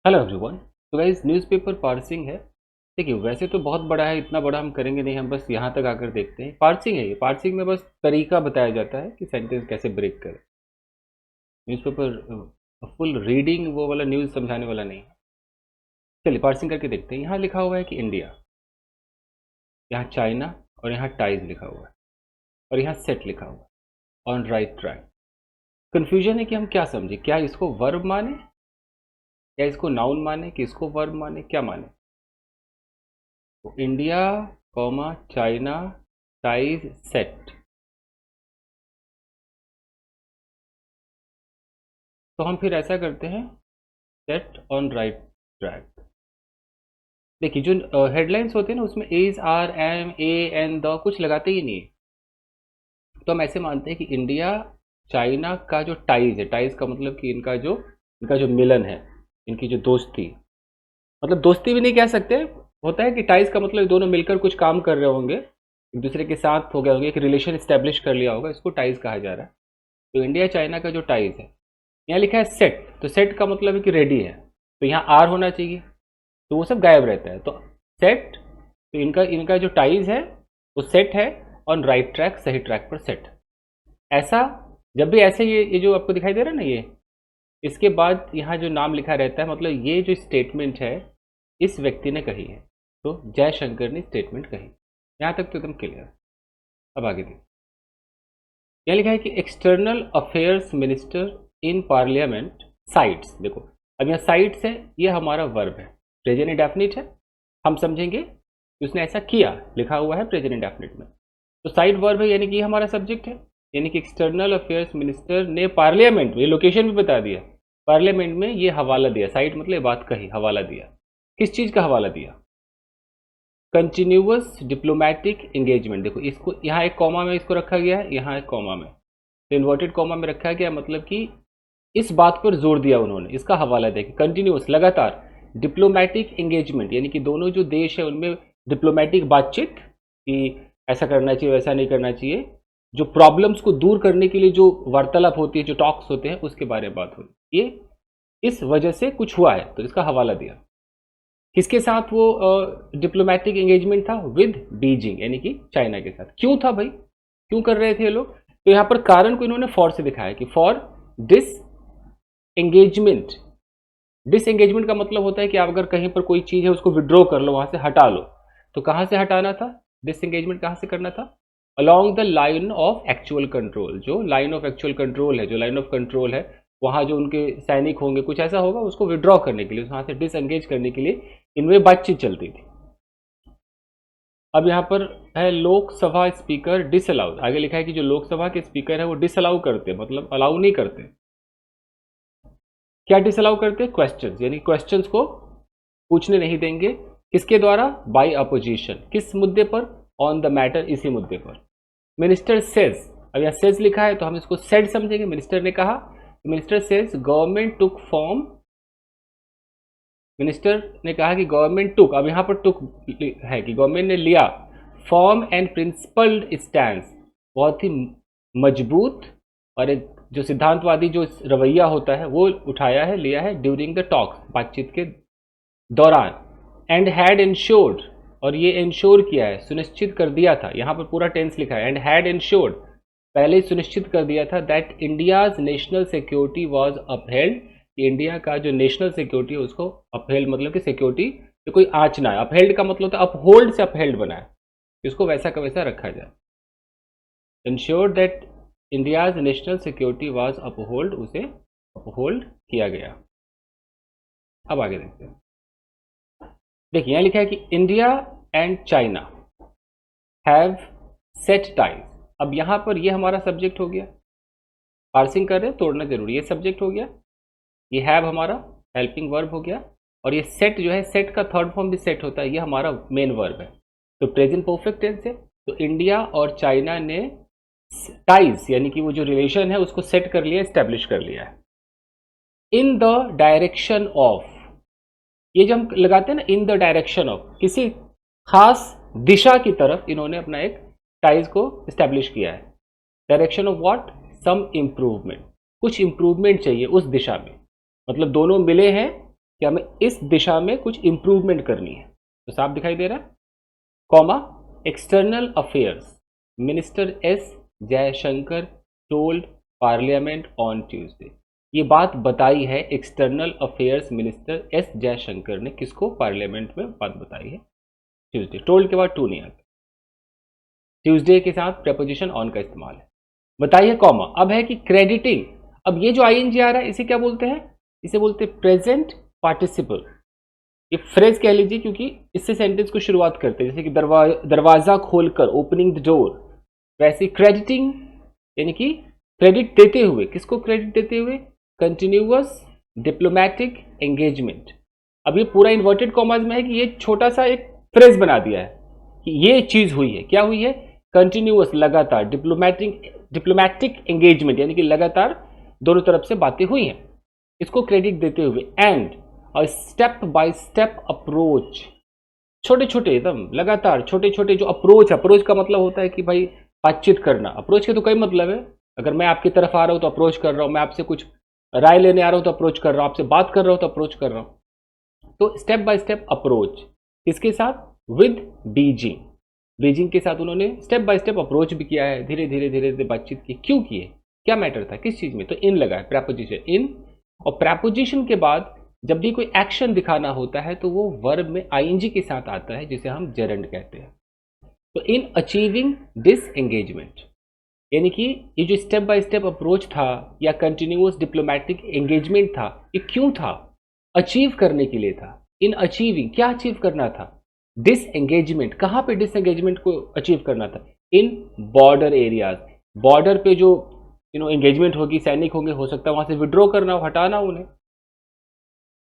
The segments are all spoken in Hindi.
Hello everyone. तो गाइस न्यूज़पेपर पार्सिंग है। देखिए वैसे तो बहुत बड़ा है, इतना बड़ा हम करेंगे नहीं, हम बस यहाँ तक आकर देखते हैं। पार्सिंग है ये। पार्सिंग में बस तरीका बताया जाता है कि सेंटेंस कैसे ब्रेक करें। न्यूज़पेपर फुल रीडिंग वो वाला न्यूज़ समझाने वाला नहीं है। चलिए पार्सिंग करके देखते हैं। यहाँ लिखा हुआ है कि इंडिया, यहाँ चाइना और यहाँ टाइज लिखा हुआ है और यहाँ सेट लिखा हुआ है ऑन राइट ट्रैक। कन्फ्यूजन है कि हम क्या समझे, क्या इसको वर्ब माने या इसको नाउन माने कि इसको वर्ब माने, क्या माने। तो India comma China ties set. तो हम फिर ऐसा करते हैं, सेट ऑन राइट ट्रैक। देखिए जो हेडलाइंस होते हैं ना उसमें इज आर एम ए एन द कुछ लगाते ही नहीं है। तो हम ऐसे मानते हैं कि इंडिया चाइना का जो टाइज है, टाइज का मतलब कि इनका जो मिलन है, इनकी जो दोस्ती, मतलब दोस्ती भी नहीं कह सकते। होता है कि टाइज का मतलब दोनों मिलकर कुछ काम कर रहे होंगे, एक दूसरे के साथ हो गए होंगे, एक रिलेशन स्टैब्लिश कर लिया होगा, इसको टाइज कहा जा रहा है। तो इंडिया चाइना का जो टाइज है, यहाँ लिखा है सेट, तो सेट का मतलब है कि रेडी है, तो यहाँ आर होना चाहिए, तो वो सब गायब रहता है। तो सेट, तो इनका इनका जो टाइज है वो सेट है ऑन राइट ट्रैक, सही ट्रैक पर सेट। ऐसा जब भी ऐसे ये जो आपको दिखाई दे रहा है ना, ये इसके बाद यहाँ जो नाम लिखा रहता है, मतलब ये जो स्टेटमेंट है इस व्यक्ति ने कही है, तो जयशंकर ने स्टेटमेंट कही। यहाँ तक तो एकदम क्लियर। अब आगे देखिए, यहाँ लिखा है कि external affairs minister in parliament sites. देखो अब यहाँ साइट्स है, ये हमारा वर्ब है, प्रेजेंट इंडेफिनिट है। हम समझेंगे कि उसने ऐसा किया, लिखा हुआ है प्रेजेंट इंडेफिनिट में, तो साइट वर्ब है, यानी कि हमारा सब्जेक्ट है। यानी कि एक्सटर्नल अफेयर्स मिनिस्टर ने पार्लियामेंट में, ये लोकेशन भी बता दिया, पार्लियामेंट में ये हवाला दिया। साइट मतलब बात कही, हवाला दिया। किस चीज़ का हवाला दिया? Continuous diplomatic engagement. देखो इसको यहाँ एक कॉमा में इसको रखा गया है, यहाँ एक कॉमा में, तो इन्वर्टेड कॉमा में रखा गया, मतलब कि इस बात पर जोर दिया उन्होंने, इसका हवाला दिया कि कंटिन्यूअस लगातार डिप्लोमेटिक एंगेजमेंट, यानी कि दोनों जो देश है उनमें डिप्लोमेटिक बातचीत, कि ऐसा करना चाहिए वैसा नहीं करना चाहिए, जो प्रॉब्लम्स को दूर करने के लिए जो वार्तालाप होती है, जो टॉक्स होते हैं, उसके बारे में बात हुई। ये इस वजह से कुछ हुआ है, तो इसका हवाला दिया। किसके साथ वो डिप्लोमेटिक एंगेजमेंट था? विद बीजिंग, यानी कि चाइना के साथ। क्यों था भाई, क्यों कर रहे थे ये लोग? तो यहाँ पर कारण को इन्होंने फॉर से दिखाया कि for disengagement. Disengagement का मतलब होता है कि आप अगर कहीं पर कोई चीज़ है उसको विड्रॉ कर लो, वहां से हटा लो। तो कहाँ से हटाना था? डिस एंगेजमेंट कहाँ से करना था? Along the line of actual control. जो लाइन ऑफ एक्चुअल कंट्रोल है, जो लाइन ऑफ कंट्रोल है, वहाँ जो उनके सैनिक होंगे, कुछ ऐसा होगा, उसको विड्रॉ करने के लिए, वहाँ से डिसएंगेज करने के लिए इनमें बातचीत चलती थी। अब यहाँ पर है लोकसभा स्पीकर डिसअलाउ। आगे लिखा है कि जो लोकसभा के स्पीकर है वो डिसअलाउ करते, मतलब अलाउ नहीं करते। क्या डिसअलाउ करते? क्वेश्चंस, यानी क्वेश्चंस को पूछने नहीं देंगे। किसके द्वारा? By opposition. किस मुद्दे पर? ऑन द मैटर, इसी मुद्दे पर। मिनिस्टर सेज, अब यहाँ सेज लिखा है तो हम इसको सेड समझेंगे, मिनिस्टर ने कहा। मिनिस्टर सेज गवर्नमेंट टुक फॉर्म, मिनिस्टर ने कहा कि गवर्नमेंट टुक, अब यहाँ पर टुक है कि गवर्नमेंट ने लिया, फॉर्म एंड प्रिंसिपल्ड स्टैंड, बहुत ही मजबूत और एक जो सिद्धांतवादी जो रवैया होता है वो उठाया है, लिया है, ड्यूरिंग द टॉक्स, बातचीत के दौरान। एंड हैड इंश्योर्ड, और ये इंश्योर किया है, सुनिश्चित कर दिया था, यहाँ पर पूरा टेंस लिखा है, एंड हैड इंश्योर्ड, पहले ही सुनिश्चित कर दिया था, that India's national security was upheld, कि इंडिया का जो नेशनल सिक्योरिटी है उसको अपहेल्ड, मतलब कि सिक्योरिटी पे कोई आँच ना है। अपहेल्ड का मतलब होता है अपहोल्ड से अपहेल्ड बना है, इसको वैसा का वैसा रखा जाए। Ensure that India's national security was uphold, उसे अपहोल्ड किया गया। अब आगे देखते हैं। देखिए यहाँ लिखा है कि India and China have set ties. अब यहाँ पर ये हमारा सब्जेक्ट हो गया, पार्सिंग कर रहे हैं, तोड़ना जरूरी, ये सब्जेक्ट हो गया, ये हैव हमारा हेल्पिंग वर्ब हो गया, और ये सेट जो है, सेट का थर्ड फॉर्म भी सेट होता है, ये हमारा मेन वर्ब है। तो प्रेजेंट परफेक्ट टेंस है। तो इंडिया और चाइना ने टाइज, यानी कि वो जो रिलेशन है उसको सेट कर लिया, स्टैब्लिश कर लिया है। इन द डायरेक्शन ऑफ, ये जो हम लगाते हैं ना, इन द डायरेक्शन ऑफ, किसी खास दिशा की तरफ इन्होंने अपना एक टाइज को स्टैब्लिश किया है। Direction of what? Some improvement, कुछ इंप्रूवमेंट चाहिए उस दिशा में, मतलब दोनों मिले हैं कि हमें इस दिशा में कुछ इंप्रूवमेंट करनी है। तो साफ दिखाई दे रहा है। Comma, external affairs minister S Jaishankar told parliament on Tuesday. ये बात बताई है external affairs minister S Jaishankar ने, किसको? पार्लियामेंट में बात बताई है ट्यूसडे। टोल्ड के बाद टू नहीं आता, ट्यूसडे के साथ प्रेपोजिशन ऑन का इस्तेमाल है। बताइए कॉमा, अब है कि क्रेडिटिंग। अब ये जो आईएनजी आ रहा है इसे क्या बोलते हैं? इसे बोलते हैं प्रेजेंट पार्टिसिपल। ये फ्रेज कह लीजिए, क्योंकि इससे सेंटेंस को शुरुआत करते हैं, जैसे कि दरवाजा खोलकर, ओपनिंग द डोर। वैसे क्रेडिटिंग यानी कि क्रेडिट देते हुए। किसको क्रेडिट देते हुए? Continuous diplomatic engagement. अब ये पूरा इन्वर्टेड कॉमास में है कि ये छोटा सा एक फ्रेज बना दिया है कि ये चीज हुई है। क्या हुई है? कंटिन्यूअस, लगातार, डिप्लोमैटिक एंगेजमेंट यानी कि लगातार दोनों तरफ से बातें हुई हैं, इसको क्रेडिट देते हुए। And step by step approach, छोटे छोटे एकदम लगातार छोटे छोटे जो अप्रोच का मतलब होता है कि भाई बातचीत करना। अप्रोच के तो कई मतलब है। अगर मैं आपकी तरफ आ रहा हूं तो अप्रोच कर रहा हूं, मैं आपसे कुछ राय लेने आ रहा हूं तो अप्रोच कर रहा हूं, आपसे बात कर रहा हूं तो अप्रोच कर रहा हूं। तो स्टेप बाय स्टेप अप्रोच, इसके साथ विद बीजिंग, बीजिंग के साथ उन्होंने स्टेप बाय स्टेप अप्रोच भी किया है, धीरे धीरे धीरे धीरे बातचीत की। क्यों किए? क्या मैटर था, किस चीज में? तो इन लगा है, प्रेपोजिशन इन। और प्रेपोजिशन के बाद जब भी कोई एक्शन दिखाना होता है तो वो वर्ब में आईएनजी के साथ आता है, जिसे हम जेरेंड कहते हैं। तो इन अचीविंग डिस एंगेजमेंट, यानी कि ये जो स्टेप बाय स्टेप अप्रोच था या कंटिन्यूअस डिप्लोमैटिक एंगेजमेंट था, ये क्यों था? अचीव करने के लिए था। इन अचीविंग, क्या अचीव करना था? Disengagement. कहां पे डिस एंगेजमेंट को अचीव करना था? इन बॉर्डर एरियाज। बॉर्डर पे जो एंगेजमेंट होगी, सैनिक होंगे, हो सकता है वहां से विड्रॉ करना हो, हटाना उन्हें।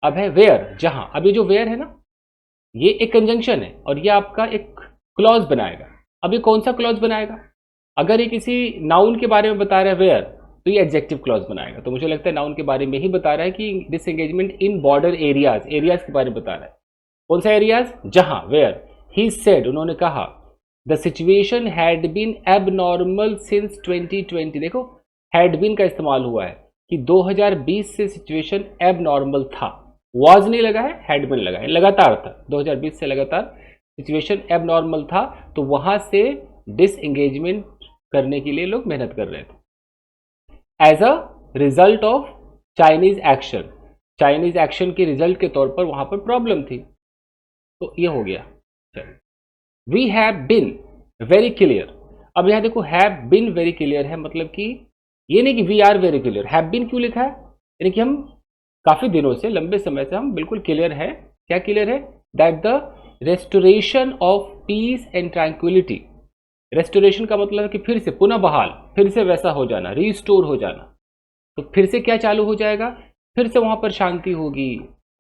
अब है वेयर, जहां। अब ये जो वेयर है ना, ये एक कंजंक्शन है और ये आपका एक क्लॉज बनाएगा। अब ये कौन सा क्लॉज बनाएगा? अगर ये किसी नाउन के बारे में बता रहा है वेयर, तो ये एडजेक्टिव क्लॉज बनाएगा। तो मुझे लगता है नाउन के बारे में ही बता रहा है कि डिसएंगेजमेंट इन बॉर्डर एरियाज, एरियाज के बारे में बता रहा है। कौन सा एरियाज? जहां, वेयर। ही सेड, उन्होंने कहा, the situation had been abnormal since 2020। देखो, हैड बीन का इस्तेमाल हुआ है कि 2020 से सिचुएशन एबनॉर्मल था। वॉज नहीं लगा है, हैड बीन लगा है, लगातार था। 2020 से लगातार सिचुएशन एबनॉर्मल था, तो वहां से डिसएंगेजमेंट करने के लिए लोग मेहनत कर रहे थे। As a result of Chinese action, Chinese action के रिजल्ट के तौर पर वहां पर प्रॉब्लम थी। तो ये हो गया। We have been very clear. अब यहां देखो, हैव बिन वेरी क्लियर है, मतलब कि ये नहीं कि we are very clear. Have been क्यों लिखा है? यानी कि हम काफी दिनों से, लंबे समय से हम बिल्कुल क्लियर है। क्या क्लियर है? That the restoration of peace and tranquillity. Restoration का मतलब है कि फिर से, पुनः बहाल, फिर से वैसा हो जाना, रीस्टोर हो जाना। तो फिर से क्या चालू हो जाएगा? फिर से वहां पर शांति होगी।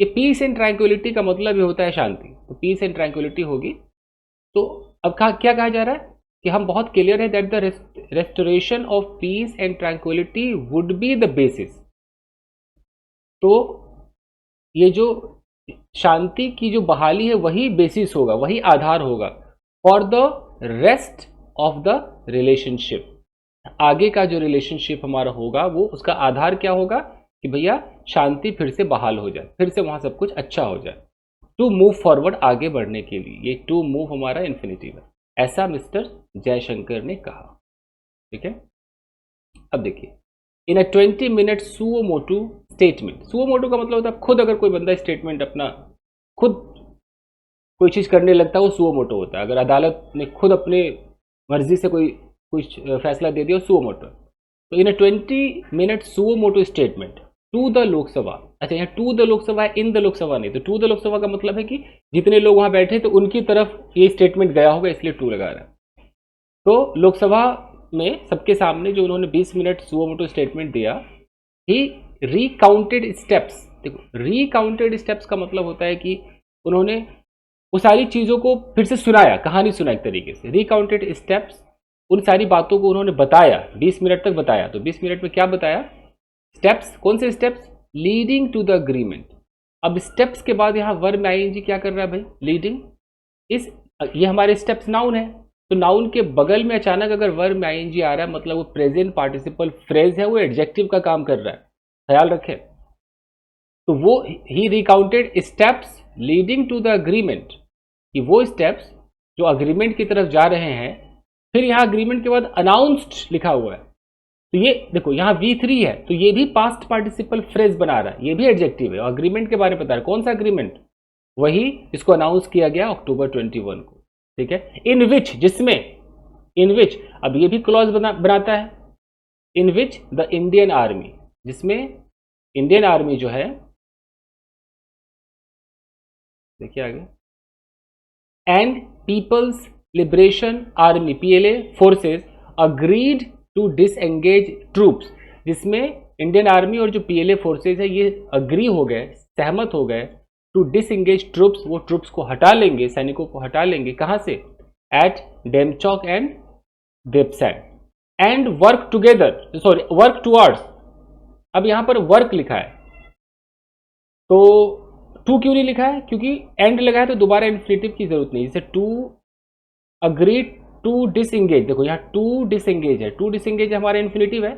ये पीस एंड ट्रैंक्विलिटी का मतलब ही होता है शांति। तो पीस एंड ट्रैंक्विलिटी होगी। तो अब क्या कहा जा रहा है कि हम बहुत क्लियर है that the restoration of peace and tranquillity would be the basis. तो ये जो शांति की जो बहाली है वही बेसिस होगा, वही आधार होगा for the rest of the relationship. आगे का जो रिलेशनशिप हमारा होगा वो, उसका आधार क्या होगा कि भैया शांति फिर से बहाल हो जाए, फिर से वहां सब कुछ अच्छा हो जाए। टू मूव फॉरवर्ड, आगे बढ़ने के लिए। ये टू मूव हमारा इन्फिनिटिव है, ऐसा मिस्टर जयशंकर ने कहा। ठीक है, अब देखिए, इन a 20 minute suo motu statement. Suo motu का मतलब होता है खुद, अगर कोई बंदा स्टेटमेंट अपना खुद कोई चीज करने लगता है वो सुओमोटो होता है। अगर अदालत ने खुद अपने मर्जी से कोई कुछ फैसला दे दिया, सुओमोटो। तो in a 20 minute suo motu statement to the Lok Sabha. अच्छा, यहाँ टू द लोकसभा है, इन द लोकसभा नहीं। तो टू द लोकसभा का मतलब है कि जितने लोग वहां बैठे तो उनकी तरफ ये स्टेटमेंट गया होगा, इसलिए टू लगा रहा है। तो लोकसभा में सबके सामने जो उन्होंने 20 मिनट सुओमोटो स्टेटमेंट दिया, ही रिकाउंटेड स्टेप्स। देखो, रिकाउंटेड स्टेप्स का मतलब होता है कि उन्होंने वो सारी चीजों को फिर से सुनाया, कहानी सुना एक तरीके से। रिकाउंटेड स्टेप्स, उन सारी बातों को उन्होंने बताया, 20 मिनट तक बताया। तो 20 मिनट में क्या बताया? स्टेप्स। कौन से steps? Leading to the agreement. अब स्टेप्स के बाद यहां वर्ब में आईएनजी क्या कर रहा है भाई? लीडिंग। ये हमारे स्टेप्स नाउन है, तो नाउन के बगल में अचानक अगर वर्ब में आईएनजी आ रहा है, मतलब वो प्रेजेंट पार्टिसिपल फ्रेज है, वो एडजेक्टिव का काम कर रहा है, ख्याल रखें। तो वो ही recounted steps leading to the agreement, कि वो स्टेप्स जो अग्रीमेंट की तरफ जा रहे हैं। फिर यहाँ अग्रीमेंट के बाद अनाउंस्ड लिखा हुआ है, तो ये देखो यहाँ V3 है, तो ये भी पास्ट पार्टिसिपल फ्रेज बना रहा है, ये भी एडजेक्टिव है और अग्रीमेंट के बारे में बता रहा है। कौन सा अग्रीमेंट? वही इसको अनाउंस किया गया अक्टूबर 21 को, ठीक है। इन विच, जिसमें, इन विच, अब ये भी क्लॉज बनाता है, in which the Indian Army, जिसमें इंडियन आर्मी जो है, देखिए आगे, and People's Liberation Army PLA forces agreed to disengage troops, जिसमें इंडियन आर्मी और जो PLA फोर्सेस है ये अग्री हो गए, सहमत हो गए टू डिसएंगेज ट्रूप्स, वो ट्रूप्स को हटा लेंगे, सैनिकों को हटा लेंगे। कहां से? At Demchok and Depsang, and work together, sorry work towards. अब यहां पर वर्क लिखा है, तो टू क्यों नहीं लिखा है? क्योंकि एंड लगा है तो दोबारा इन्फ्लेटिव की जरूरत नहीं। जैसे टू अग्री टू डिसएंगेज, देखो यहाँ टू डिसएंगेज है, टू डिसएंगेज हमारा इन्फिनिटिव है,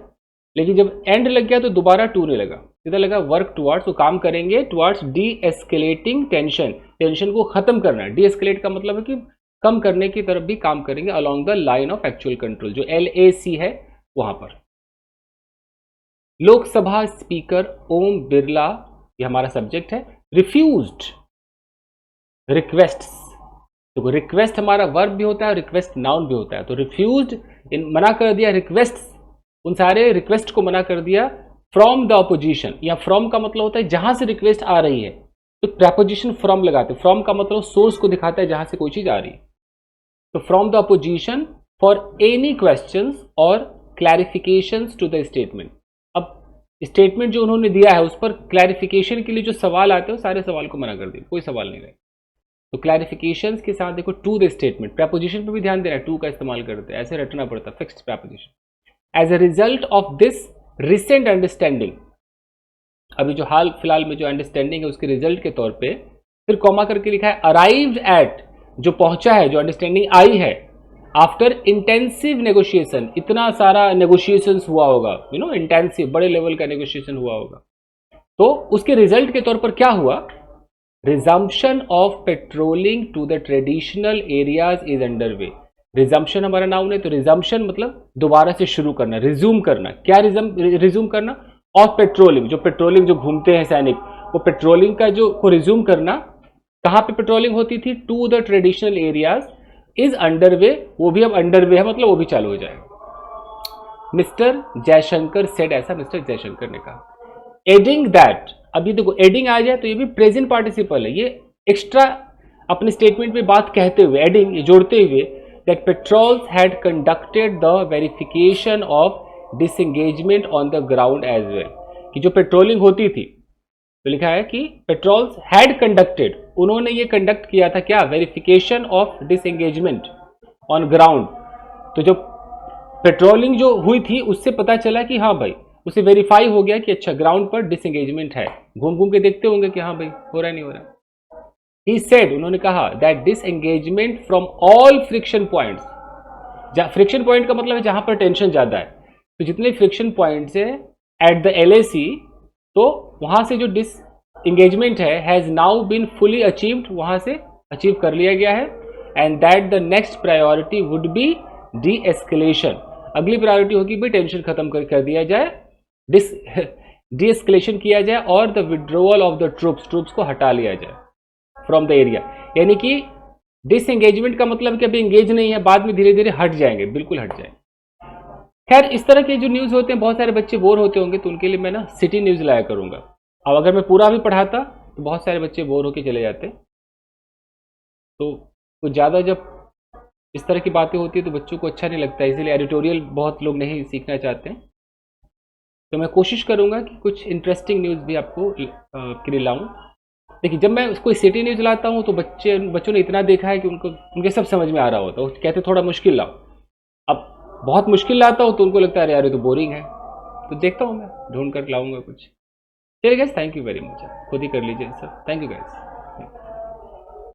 लेकिन जब एंड लग गया तो दोबारा टू नहीं लगा, सीधा लगा वर्क टुवर्ड्स। तो काम करेंगे towards D escalating tension, tension को खत्म करना। डी एस्केलेट का मतलब है कि कम करने की तरफ भी काम करेंगे along the line of actual control, जो LAC है वहां पर। लोकसभा स्पीकर ओम बिरला, ये हमारा सब्जेक्ट है, रिफ्यूज्ड रिक्वेस्ट्स। तो रिक्वेस्ट हमारा वर्ब भी होता है, रिक्वेस्ट नाउन भी होता है। तो रिफ्यूज्ड, मना कर दिया रिक्वेस्ट्स, उन सारे रिक्वेस्ट को मना कर दिया फ्रॉम द अपोजिशन। या फ्रॉम का मतलब होता है जहां से रिक्वेस्ट आ रही है, तो प्रेपोजिशन फ्रॉम लगाते हैं। फ्रॉम का मतलब सोर्स को दिखाता है जहां से कोई चीज आ रही है। तो from the opposition for any questions और क्लैरिफिकेशंस टू द स्टेटमेंट। अब स्टेटमेंट जो उन्होंने दिया है उस पर क्लैरिफिकेशन के लिए जो सवाल आते हैं सारे सवाल को मना कर दिया, कोई सवाल नहीं रहे। तो क्लैरिफिकेशंस के साथ देखो टू द स्टेटमेंट, प्रेपोजिशन पे भी ध्यान देना है, टू का इस्तेमाल करते हैं, ऐसे रटना पड़ता है, fixed preposition. As a result of this recent understanding, अभी जो हाल फिलहाल में जो अंडरस्टैंडिंग है उसके रिजल्ट के तौर पे, फिर कॉमा करके लिखा है अराइव्ड एट, जो पहुंचा है, जो अंडरस्टैंडिंग आई है आफ्टर इंटेंसिव नेगोशिएशन। इतना सारा नेगोशिएशन हुआ होगा, यू नो, इंटेंसिव, बड़े लेवल का नेगोशिएशन हुआ होगा। तो उसके रिजल्ट के तौर पर क्या हुआ? Resumption of patrolling to the traditional areas is under way. Resumption हमारा नाउन है, तो रिजम्पशन मतलब दोबारा से शुरू करना, रिज्यूम करना। क्या रिज्यूम करना? ऑफ पेट्रोलिंग, जो पेट्रोलिंग जो घूमते हैं सैनिक, वो पेट्रोलिंग का जो को रिज्यूम करना। कहां पे पेट्रोलिंग होती थी? To the traditional areas is under way, वो भी अब अंडर वे है, मतलब वो भी चालू हो जाएगा। मिस्टर जयशंकर सेड, ऐसा मिस्टर जयशंकर ने कहा। एडिंग दैट, अभी देखो एडिंग आ जाए तो ये भी प्रेजेंट पार्टिसिपल है, ये एक्स्ट्रा अपने स्टेटमेंट में बात कहते हुए, एडिंग ये जोड़ते हुए, that patrols had conducted the verification of disengagement on the ground as well, कि जो पेट्रोलिंग होती थी, तो लिखा है कि पेट्रोल्स हैड कंडक्टेड, उन्होंने ये कंडक्ट किया था क्या? Verification of disengagement on ground. तो जो पेट्रोलिंग जो हुई थी उससे पता चला कि हाँ भाई, उसे वेरीफाई हो गया कि अच्छा ग्राउंड पर डिसएंगेजमेंट है। घूम घूम के देखते होंगे कि हाँ भाई हो रहा है नहीं हो रहा। ही सेड, उन्होंने कहा, that disengagement from all friction points. Friction point का मतलब है जहां पर टेंशन ज्यादा है, तो जितने फ्रिक्शन पॉइंट्स है एट द LAC, तो वहां से जो डिसएंगेजमेंट है has now been fully achieved, वहां से अचीव कर लिया गया है। And that the next priority would be de escalation, अगली प्रायोरिटी होगी भी टेंशन खत्म कर दिया जाए, डी एस्केलेशन किया जाए, और the withdrawal of the troops को हटा लिया जाए फ्रॉम द एरिया। यानी कि डिसएंगेजमेंट का मतलब कि अभी एंगेज नहीं है, बाद में धीरे धीरे हट जाएंगे, बिल्कुल हट जाएंगे। खैर इस तरह के जो न्यूज़ होते हैं, बहुत सारे बच्चे बोर होते होंगे, तो उनके लिए मैं ना सिटी न्यूज़ लाया करूंगा। अब अगर मैं पूरा भी पढ़ाता तो बहुत सारे बच्चे बोर होके चले जाते, तो कुछ ज़्यादा जब इस तरह की बातें होती है तो बच्चों को अच्छा नहीं लगता है, इसीलिए एडिटोरियल बहुत लोग नहीं सीखना चाहते हैं। तो मैं कोशिश करूंगा कि कुछ इंटरेस्टिंग न्यूज़ भी आपको के लिए लाऊं। देखिए जब मैं कोई सिटी न्यूज़ लाता हूं तो बच्चों ने इतना देखा है कि उनके सब समझ में आ रहा होता है, वो कहते थोड़ा मुश्किल लाओ। अब बहुत मुश्किल लाता हूँ तो उनको लगता है यार ये तो बोरिंग है, तो देखता हूँ मैं ढूंढ कर लाऊंगा कुछ। चलिए guys, thank you very much, खुद ही कर लीजिए सर, थैंक यू गाइस।